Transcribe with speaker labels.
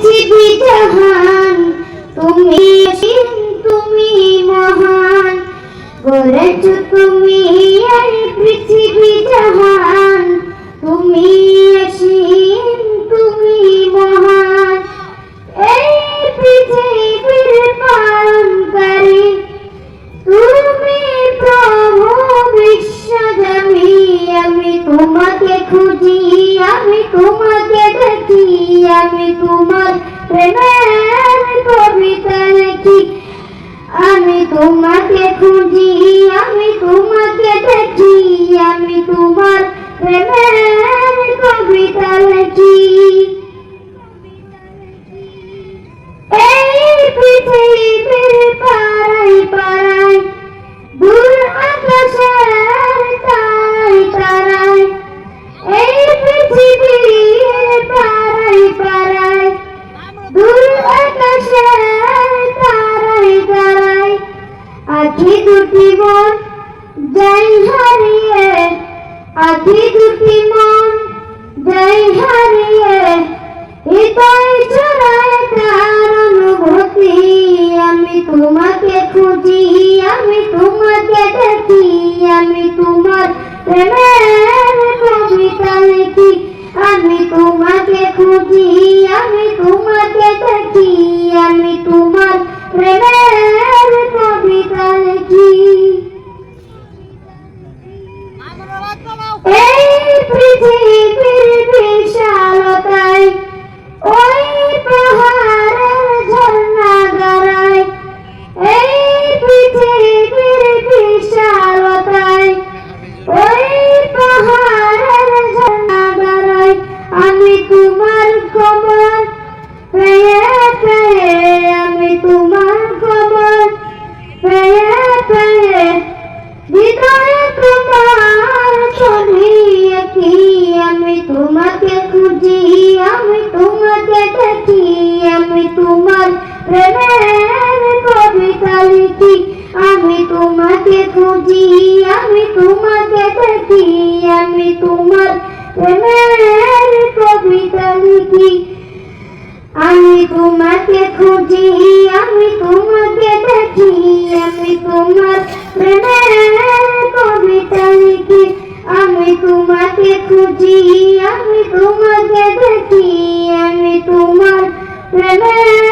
Speaker 1: পৃথিবী জাহান তুমি তুমি মহান গড়েছ তুমি এই পৃথিবী জাহান তুমি অসীম তুমি মহান এই পৃথিবীর পালনকারী তুমি প্রভু বিশ্বজনী আমি তোমাকে খুঁজি আমি তোমাকে দেখি আমি তোমার প্রেমের কবিতা লিখি আমি তোমাকে খুঁজি আমি তোমাকে দেখি আমি তোমার প্রেমের কবিতা লিখি এই পৃথিবীর পাড়ায় পাড়ায় দূর আকাশের তারায় তারায় এই পৃথিবীর পাড়ায় পাড়ায় দূর আকাশের তারায় তারায় আখি দুটি মন যাই হারিয়ে আখি দুটি মন যাই হারিয়ে হৃদয় ছড়ায় তার অনুভূতি আমি তোমাকে খুঁজি আমি তোমাকে দেখি আমি তোমার প্রেমের কবিতা লিখি আমি তোমাকে খুঁজি আমি তোমাকে দেখি আমি তোমার প্রেমের কবিতা লিখি এই পৃথিবীর বিশালতায় ওই পাহাড়ের ঝর্ণা গড়ায় এই পৃথিবীর বিশালতায় ওই পাহাড়ের ঝর্ণা গড়ায় আমি তোমার খবর পেয়ে পেয়ে আমি তোমার খবর পেয়ে পেয়ে হৃদয়ে তোমার ছবি আঁকি আমি তোমাকে খুঁজি আমি তোমাকে দেখি আমি তোমার প্রেমের কবিতা লিখি আমি তোমাকে খুঁজি আমি তোমাকে দেখি আমি তোমার প্রেমের কবিতা লিখি আমি তোমাকে খুঁজি আমি তোমাকে দেখি আমি তোমার প্রেমের কবিতা লিখি আমি তোমাকে খুঁজি আমি তোমাকে দেখি আমি তোমার প্রেমের